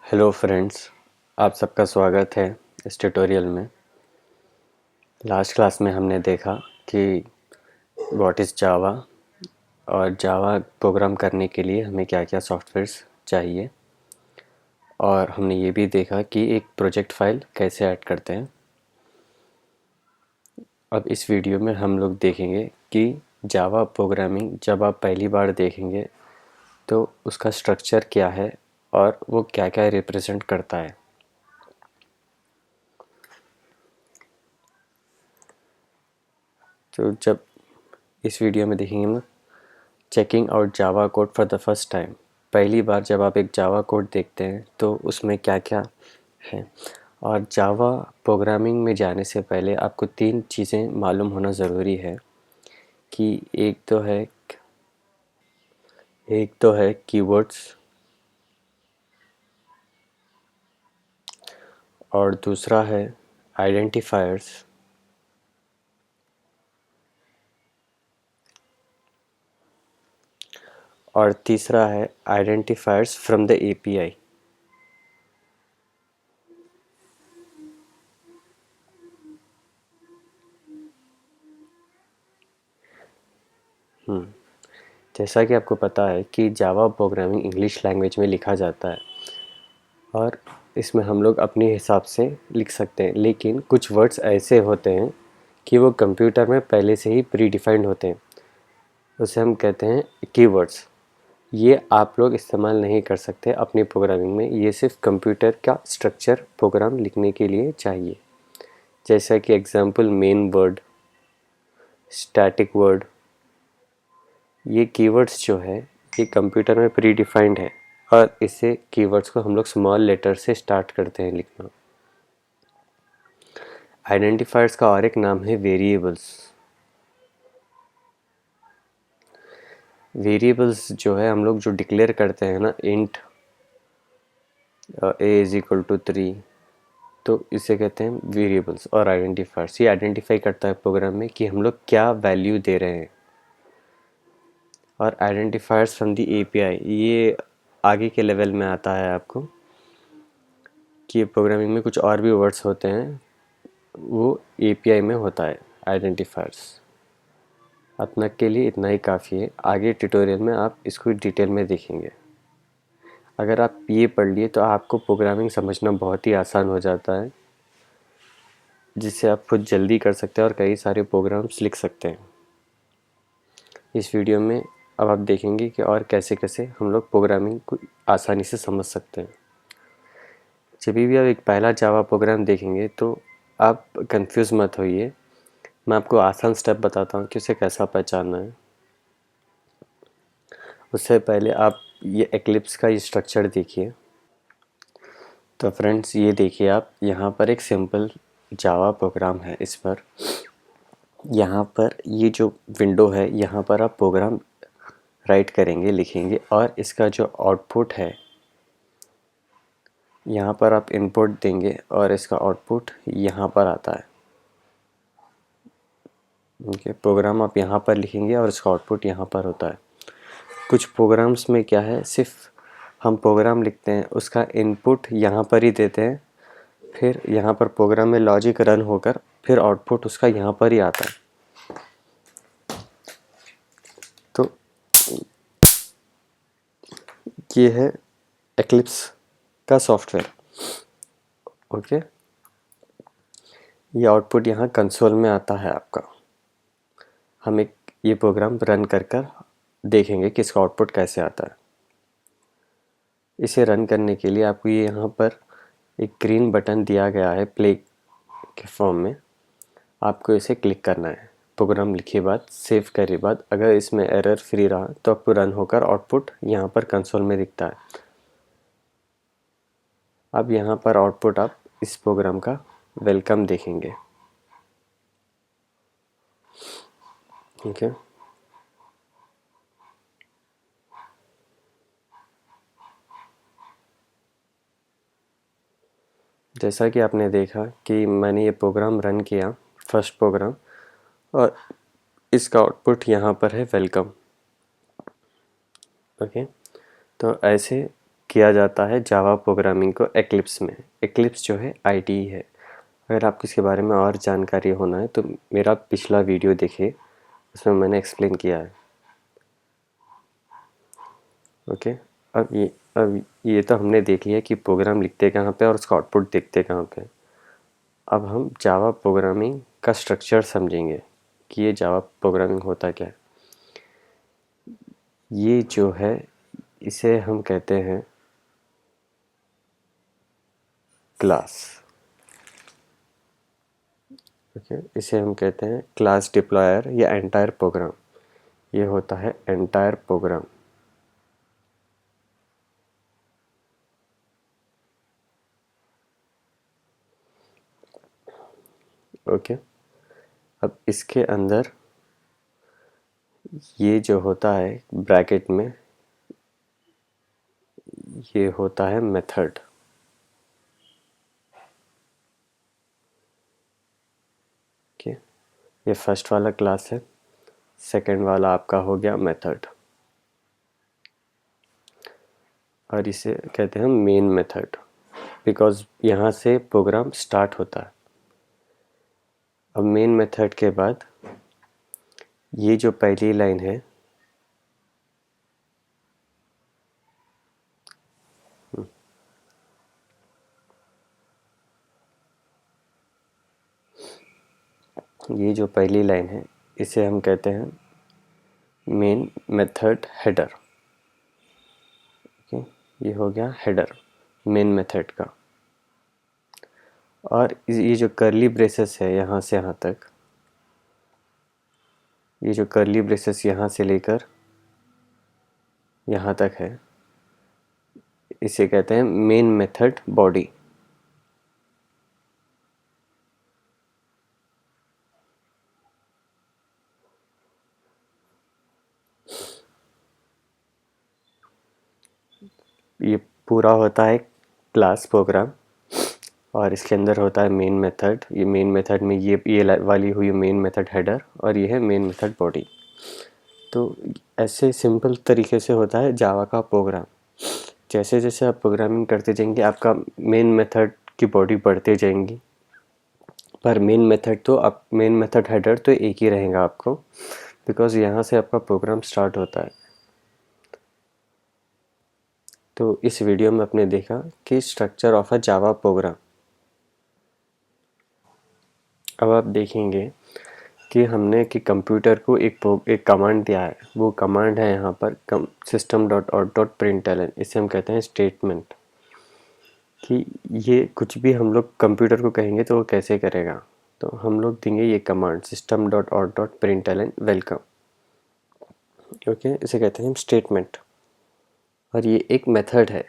Hello friends, आप सबका स्वागत है इस ट्यूटोरियल में। लास्ट क्लास में हमने देखा कि व्हाट इज़ जावा और जावा प्रोग्राम करने के लिए हमें क्या क्या सॉफ्टवेयर्स चाहिए, और हमने ये भी देखा कि एक प्रोजेक्ट फाइल कैसे ऐड करते हैं। अब इस वीडियो में हम लोग देखेंगे कि जावा प्रोग्रामिंग जब आप पहली बार देखेंगे तो उसका स्ट्रक्चर क्या है और वो क्या क्या रिप्रेजेंट करता है। तो जब इस वीडियो में देखेंगे हम checking out Java code for the first time, पहली बार जब आप एक जावा कोड देखते हैं तो उसमें क्या क्या है। और जावा प्रोग्रामिंग में जाने से पहले आपको तीन चीज़ें मालूम होना ज़रूरी है कि एक तो है कीवर्ड्स, और दूसरा है आइडेंटिफायर्स, और तीसरा है आइडेंटिफायर्स फ्रॉम द एपीआई। जैसा कि आपको पता है कि जावा प्रोग्रामिंग इंग्लिश लैंग्वेज में लिखा जाता है और इसमें हम लोग अपने हिसाब से लिख सकते हैं, लेकिन कुछ वर्ड्स ऐसे होते हैं कि वो कंप्यूटर में पहले से ही प्री डिफाइंड होते हैं। उसे हम कहते हैं कीवर्ड्स। ये आप लोग इस्तेमाल नहीं कर सकते अपनी प्रोग्रामिंग में, ये सिर्फ कंप्यूटर का स्ट्रक्चर प्रोग्राम लिखने के लिए चाहिए। जैसा कि example main word, static word, ये कीवर्ड्स जो है ये कंप्यूटर में प्री डिफाइंड है और इसे कीवर्ड्स को हम लोग स्मॉल लेटर से स्टार्ट करते हैं लिखना। आइडेंटिफायर्स का और एक नाम है वेरिएबल्स। वेरिएबल्स जो है हम लोग जो डिक्लेयर करते हैं ना, int A is equal to 3, तो इसे कहते हैं वेरिएबल्स। और आइडेंटिफायर्स ये आइडेंटिफाई करता है प्रोग्राम में कि हम लोग क्या वैल्यू दे रहे हैं। और आइडेंटिफायर्स फ्रॉम द एपीआई ये आगे के लेवल में आता है आपको, कि प्रोग्रामिंग में कुछ और भी वर्ड्स होते हैं, वो एपीआई में होता है आइडेंटिफायर्स। अब तक के लिए इतना ही काफ़ी है, आगे ट्यूटोरियल में आप इसको डिटेल में देखेंगे। अगर आप ये पढ़ लिए तो आपको प्रोग्रामिंग समझना बहुत ही आसान हो जाता है, जिससे आप खुद जल्दी कर सकते हैं और कई सारे प्रोग्राम्स लिख सकते हैं। इस वीडियो में अब आप देखेंगे कि और कैसे कैसे हम लोग प्रोग्रामिंग को आसानी से समझ सकते हैं। जब भी आप एक पहला जावा प्रोग्राम देखेंगे तो आप कंफ्यूज मत होइए। मैं आपको आसान स्टेप बताता हूँ कि उसे कैसा पहचानना है। उससे पहले आप ये एक्लिप्स का ये स्ट्रक्चर देखिए। तो फ्रेंड्स ये देखिए, आप यहाँ पर एक सिंपल जावा प्रोग्राम है। इस पर यहाँ पर ये जो विंडो है, यहाँ पर आप प्रोग्राम राइट करेंगे, लिखेंगे, और इसका जो आउटपुट है यहाँ पर आप इनपुट देंगे और इसका आउटपुट यहाँ पर आता है। ओके, प्रोग्राम आप यहाँ पर लिखेंगे और इसका आउटपुट यहाँ पर होता है। कुछ प्रोग्राम्स में क्या है, सिर्फ हम प्रोग्राम लिखते हैं, उसका इनपुट यहाँ पर ही देते हैं, फिर यहाँ पर प्रोग्राम में लॉजिक रन होकर फिर आउटपुट उसका यहाँ पर ही आता है। तो ये है एक्लिप्स का सॉफ्टवेयर। ओके, ये आउटपुट यहाँ कंसोल में आता है आपका। हम एक ये प्रोग्राम रन कर देखेंगे कि इसका आउटपुट कैसे आता है। इसे रन करने के लिए आपको ये यहाँ पर एक ग्रीन बटन दिया गया है प्ले के फॉर्म में, आपको इसे क्लिक करना है। प्रोग्राम लिखे बाद, सेव करे बाद, अगर इसमें एरर फ्री रहा तो आपको रन होकर आउटपुट यहाँ पर कंसोल में दिखता है। अब यहाँ पर आउटपुट आप इस प्रोग्राम का वेलकम देखेंगे। ओके, जैसा कि आपने देखा कि मैंने ये प्रोग्राम रन किया, फर्स्ट प्रोग्राम, और इसका आउटपुट यहाँ पर है वेलकम। ओके, तो ऐसे किया जाता है जावा प्रोग्रामिंग को एक्लिप्स में। एक्लिप्स जो है आईडीई है। अगर आपको इसके बारे में और जानकारी होना है तो मेरा पिछला वीडियो देखिए, उसमें मैंने एक्सप्लेन किया है। ओके, अब ये तो हमने देख लिया कि प्रोग्राम लिखते कहाँ पे और उसका आउटपुट देखते कहाँ पे। अब हम जावा प्रोग्रामिंग का स्ट्रक्चर समझेंगे कि ये जावा प्रोग्रामिंग होता क्या है। ये जो है इसे हम कहते हैं क्लास। ओके, इसे हम कहते हैं क्लास डिप्लॉयर या एंटायर प्रोग्राम। ये होता है एंटायर प्रोग्राम। ओके, अब इसके अंदर ये जो होता है ब्रैकेट में, ये होता है मेथड। ओके, ये फर्स्ट वाला क्लास है, सेकंड वाला आपका हो गया मेथड, और इसे कहते हैं मेन मेथड बिकॉज यहाँ से प्रोग्राम स्टार्ट होता है। अब मेन मेथड के बाद ये जो पहली लाइन है, ये जो पहली लाइन है इसे हम कहते हैं मेन मेथड हेडर। ओके, ये हो गया हेडर मेन मेथड का। और ये जो कर्ली ब्रेसेस है यहाँ से यहाँ तक, ये जो कर्ली ब्रेसेस यहाँ से लेकर यहाँ तक है, इसे कहते हैं मेन मेथड बॉडी। ये पूरा होता है क्लास प्रोग्राम और इसके अंदर होता है मेन मेथड। ये मेन मेथड में ये वाली हुई मेन मेथड हेडर और ये है मेन मेथड बॉडी। तो ऐसे सिंपल तरीके से होता है जावा का प्रोग्राम। जैसे जैसे आप प्रोग्रामिंग करते जाएंगे आपका मेन मेथड की बॉडी बढ़ते जाएंगी, पर मेन मेथड हेडर तो एक ही रहेगा आपको, बिकॉज यहाँ से आपका प्रोग्राम स्टार्ट होता है। तो इस वीडियो में आपने देखा कि structure of a Java program. अब आप देखेंगे कि हमने कि कंप्यूटर को एक कमांड दिया है। वो कमांड है यहाँ पर system.out.println। इसे हम कहते हैं स्टेटमेंट, कि ये कुछ भी हम लोग कंप्यूटर को कहेंगे तो वो कैसे करेगा। तो हम लोग देंगे ये कमांड system.out.println वेलकम। ओके, इसे कहते हैं हम स्टेटमेंट, और ये एक मेथड है।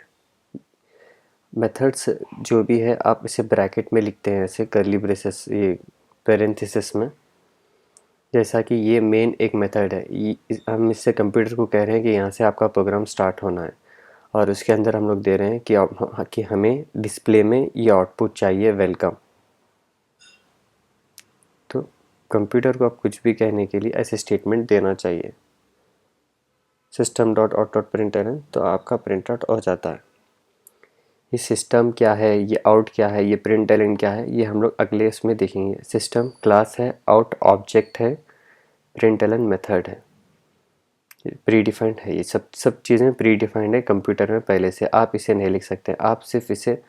मेथड्स जो भी है आप इसे ब्रैकेट में लिखते हैं, ऐसे कर्ली ब्रेसेस, ये पेरेंथेसिस में। जैसा कि ये मेन एक मेथड है, हम इससे कंप्यूटर को कह रहे हैं कि यहाँ से आपका प्रोग्राम स्टार्ट होना है, और उसके अंदर हम लोग दे रहे हैं कि हमें डिस्प्ले में ये आउटपुट चाहिए वेलकम। तो कंप्यूटर को आप कुछ भी कहने के लिए ऐसे स्टेटमेंट देना चाहिए। system.out.println, तो आपका प्रिंट आउट हो जाता है। ये सिस्टम क्या है, ये आउट क्या है, ये println क्या है, ये हम लोग अगले इसमें देखेंगे। सिस्टम क्लास है, आउट ऑब्जेक्ट है, println मेथड है, प्री डिफाइंड है। ये सब चीज़ें प्री डिफाइंड है कंप्यूटर में पहले से। आप इसे नहीं लिख सकते, आप सिर्फ इसे,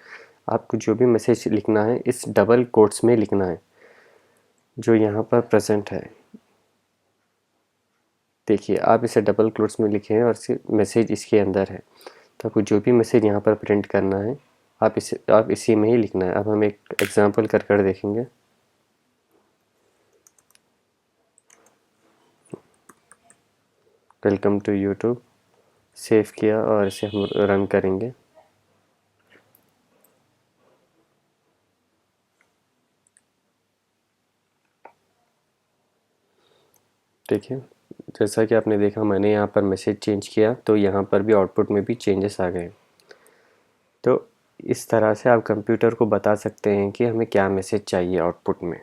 आपको जो भी मैसेज लिखना है इस डबल कोट्स में लिखना है जो यहाँ पर प्रेजेंट है। देखिए आप इसे डबल कोट्स में लिखे हैं और मैसेज इसके अंदर है। तो आपको जो भी मैसेज यहाँ पर प्रिंट करना है आप इसी में ही लिखना है। अब हम एक एग्जांपल कर देखेंगे। वेलकम टू यूट्यूब, सेव किया और इसे हम रन करेंगे। देखिए जैसा कि आपने देखा, मैंने यहाँ पर मैसेज चेंज किया तो यहाँ पर भी आउटपुट में भी चेंजेस आ गए। तो इस तरह से आप कंप्यूटर को बता सकते हैं कि हमें क्या मैसेज चाहिए आउटपुट में।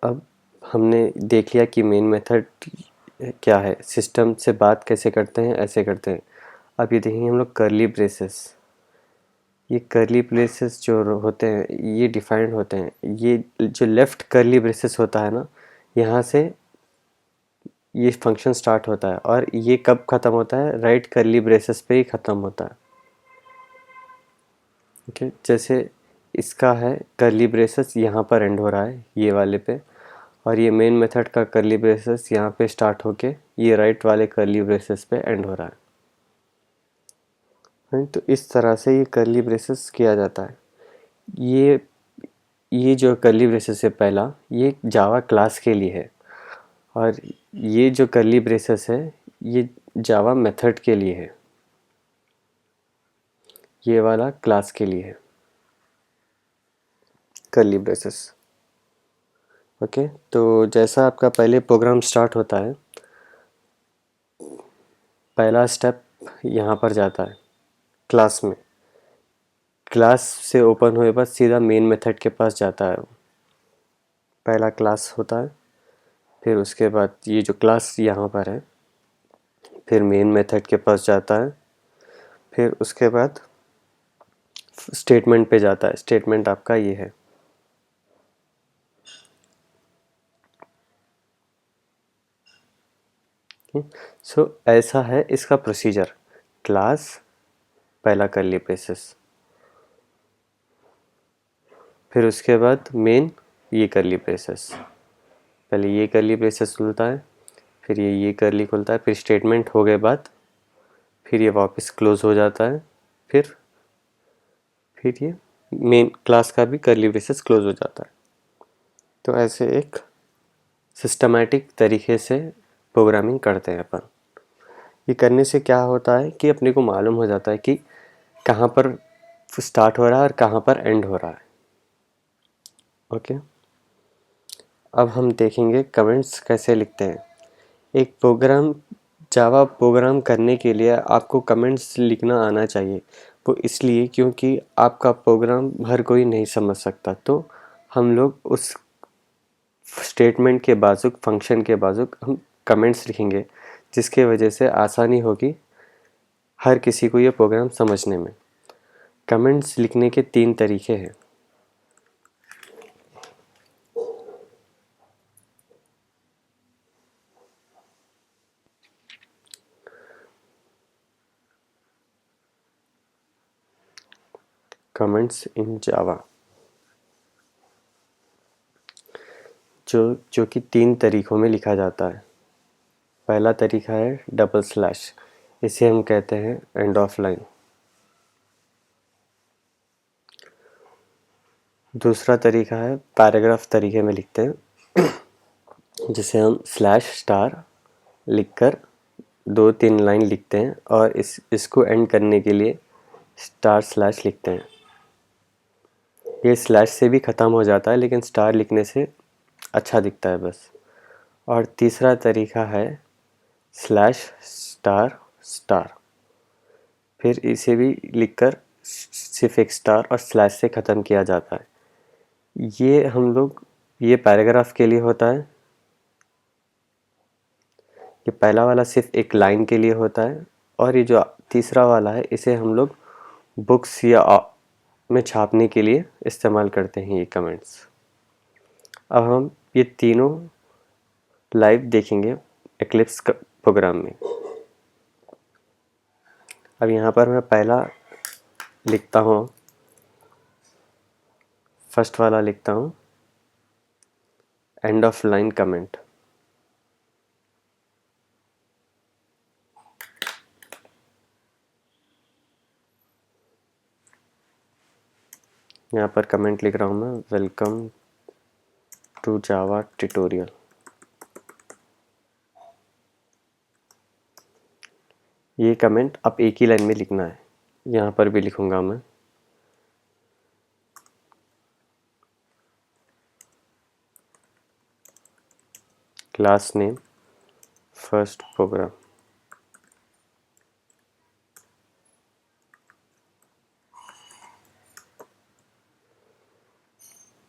अब हमने देख लिया कि मेन मेथड क्या है, सिस्टम से बात कैसे करते हैं, ऐसे करते हैं। अब ये देखेंगे हम लोग कर्ली ब्रेसेस। ये कर्ली ब्रेसेस जो होते हैं ये डिफाइंड होते हैं। ये जो लेफ़्ट कर्ली ब्रेसेस होता है ना, यहाँ से ये फंक्शन स्टार्ट होता है और ये कब ख़त्म होता है, राइट कर्ली ब्रेसेस पे ही ख़त्म होता है। ओके, जैसे इसका है कर्ली ब्रेसेस यहाँ पर एंड हो रहा है ये वाले पे, और ये मेन मेथड का कर्ली ब्रेसेस यहाँ पे स्टार्ट होके ये राइट वाले कर्ली ब्रेसेस पे एंड हो रहा है। तो इस तरह से ये कर्ली ब्रेसेस किया जाता है। ये ये जो कर्ली ब्रेसेस है पहला, ये जावा क्लास के लिए है, और ये जो कर्ली ब्रेसेस है ये जावा मेथड के लिए है। ये वाला क्लास के लिए है कर्ली ब्रेसेस। ओके, तो जैसा आपका पहले प्रोग्राम स्टार्ट होता है, पहला स्टेप यहाँ पर जाता है क्लास में। क्लास से ओपन हुए बाद सीधा मेन मेथड के पास जाता है। पहला क्लास होता है, फिर उसके बाद ये जो क्लास यहाँ पर है, फिर मेन मेथड के पास जाता है, फिर उसके बाद स्टेटमेंट पे जाता है। स्टेटमेंट आपका ये है। सो ऐसा है इसका प्रोसीजर। क्लास, पहला कर्ली ब्रेसेस, फिर उसके बाद मेन ये कर्ली ब्रेसेस। पहले ये कर्ली ब्रेसेस खुलता है, फिर ये कर्ली खुलता है, फिर स्टेटमेंट हो गए बाद फिर ये वापस क्लोज हो जाता है, फिर ये मेन क्लास का भी कर्ली ब्रेसेस क्लोज हो जाता है। तो ऐसे एक सिस्टमैटिक तरीके से प्रोग्रामिंग करते हैं अपन। ये करने से क्या होता है कि अपने को मालूम हो जाता है कि कहाँ पर स्टार्ट हो रहा है और कहाँ पर एंड हो रहा है। ओके, अब हम देखेंगे कमेंट्स कैसे लिखते हैं। एक प्रोग्राम, जावा प्रोग्राम करने के लिए आपको कमेंट्स लिखना आना चाहिए। वो इसलिए क्योंकि आपका प्रोग्राम हर कोई नहीं समझ सकता, तो हम लोग उस स्टेटमेंट के बाजुक, फंक्शन के बाजुक हम कमेंट्स लिखेंगे, जिसके वजह से आसानी होगी हर किसी को ये प्रोग्राम समझने में। कमेंट्स लिखने के 3 तरीके हैं। कमेंट्स इन जावा जो कि 3 तरीकों में लिखा जाता है। पहला तरीका है डबल स्लैश, इसे हम कहते हैं एंड ऑफ लाइन। दूसरा तरीका है पैराग्राफ तरीके में लिखते हैं, जिसे हम स्लैश स्टार लिखकर 2-3 लाइन लिखते हैं और इसको एंड करने के लिए स्टार स्लैश लिखते हैं। ये स्लैश से भी ख़त्म हो जाता है, लेकिन स्टार लिखने से अच्छा दिखता है बस। और तीसरा तरीका है स्लैश स्टार स्टार, फिर इसे भी लिखकर सिर्फ एक स्टार और स्लैश से ख़त्म किया जाता है। ये हम लोग, ये पैराग्राफ के लिए होता है। ये पहला वाला सिर्फ एक लाइन के लिए होता है, और ये जो तीसरा वाला है इसे हम लोग बुक्स या में छापने के लिए इस्तेमाल करते हैं ये कमेंट्स। अब हम ये तीनों लाइव देखेंगे एक्लिप्स प्रोग्राम में। अब यहाँ पर मैं पहला लिखता हूँ, फर्स्ट वाला लिखता हूँ एंड ऑफ लाइन कमेंट। यहाँ पर कमेंट लिख रहा हूँ मैं, वेलकम टू जावा ट्यूटोरियल। ये कमेंट अब एक ही लाइन में लिखना है। यहाँ पर भी लिखूँगा मैं, क्लास नेम फर्स्ट प्रोग्राम।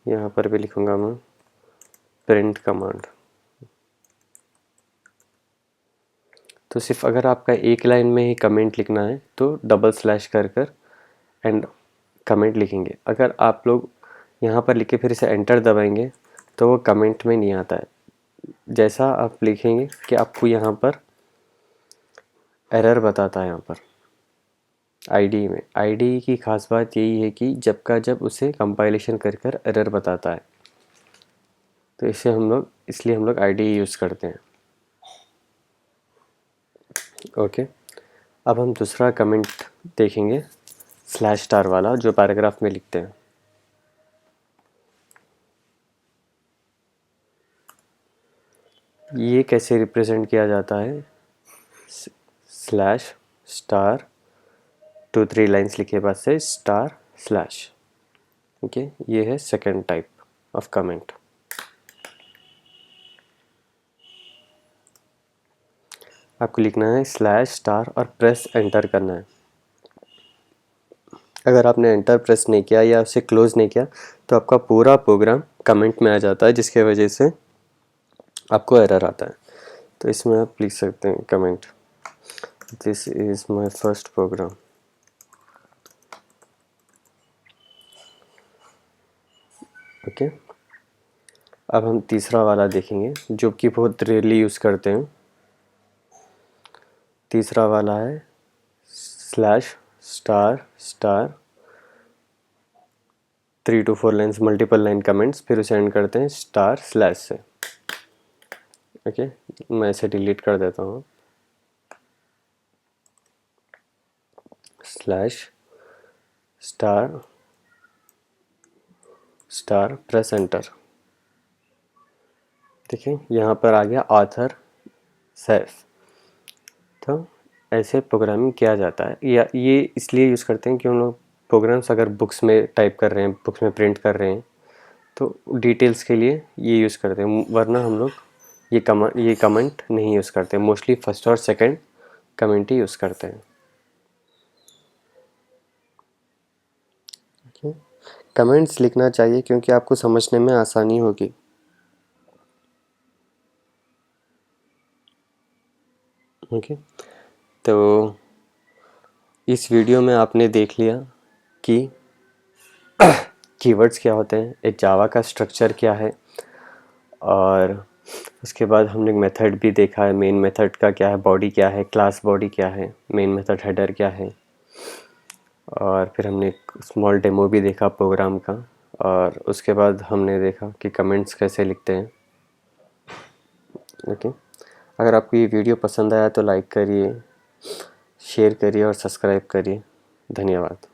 यहाँ पर भी लिखूँगा मैं प्रिंट कमांड। तो सिर्फ अगर आपका एक लाइन में ही कमेंट लिखना है तो डबल स्लैश कर कर एंड कमेंट लिखेंगे। अगर आप लोग यहाँ पर लिखे फिर इसे एंटर दबाएंगे तो वो कमेंट में नहीं आता है। जैसा आप लिखेंगे कि आपको यहाँ पर एरर बताता है। यहाँ पर आईडी में, आईडी की खास बात यही है कि जब का जब उसे कंपाइलेशन कर कर एरर बताता है, तो इसलिए हम लोग आईडी यूज़ करते हैं। ओके, अब हम दूसरा कमेंट देखेंगे स्लैश स्टार वाला जो पैराग्राफ में लिखते हैं। ये कैसे रिप्रेजेंट किया जाता है? स्लैश स्टार 2-3 लाइन्स लिखे बाद से स्टार स्लैश। ओके, ये है सेकेंड टाइप ऑफ कमेंट। आपको लिखना है स्लैश स्टार और प्रेस एंटर करना है। अगर आपने एंटर प्रेस नहीं किया या उसे क्लोज नहीं किया तो आपका पूरा प्रोग्राम कमेंट में आ जाता है, जिसके वजह से आपको एरर आता है। तो इसमें आप लिख सकते हैं comment, this is my first program. Okay, अब हम तीसरा वाला देखेंगे जो कि बहुत रेयरली यूज़ करते हैं। तीसरा वाला है slash star star 3 to 4 lines multiple line comments, फिर उसे एंड करते हैं स्टार स्लैश से। ओके, मैं इसे डिलीट कर देता हूँ। Slash star star press enter. देखिए यहाँ पर आ गया ऑथर सेल्फ। तो ऐसे प्रोग्रामिंग किया जाता है, या ये इसलिए यूज़ करते हैं कि हम लोग प्रोग्राम्स अगर बुक्स में टाइप कर रहे हैं, बुक्स में प्रिंट कर रहे हैं, तो डिटेल्स के लिए ये यूज़ करते हैं। वरना हम लोग ये कमेंट नहीं यूज़ करते, मोस्टली फर्स्ट और सेकंड कमेंट ही यूज़ करते हैं। कमेंट्स लिखना चाहिए क्योंकि आपको समझने में आसानी होगी। ओके, तो इस वीडियो में आपने देख लिया कि कीवर्ड्स क्या होते हैं, एक जावा का स्ट्रक्चर क्या है, और उसके बाद हमने मेथड भी देखा है, मेन मेथड का क्या है, बॉडी क्या है, क्लास बॉडी क्या है, मेन मेथड हेडर क्या है, और फिर हमने एक स्मॉल डेमो भी देखा प्रोग्राम का, और उसके बाद हमने देखा कि कमेंट्स कैसे लिखते हैं। ओके, अगर आपको ये वीडियो पसंद आया तो लाइक करिए, शेयर करिए और सब्सक्राइब करिए। धन्यवाद।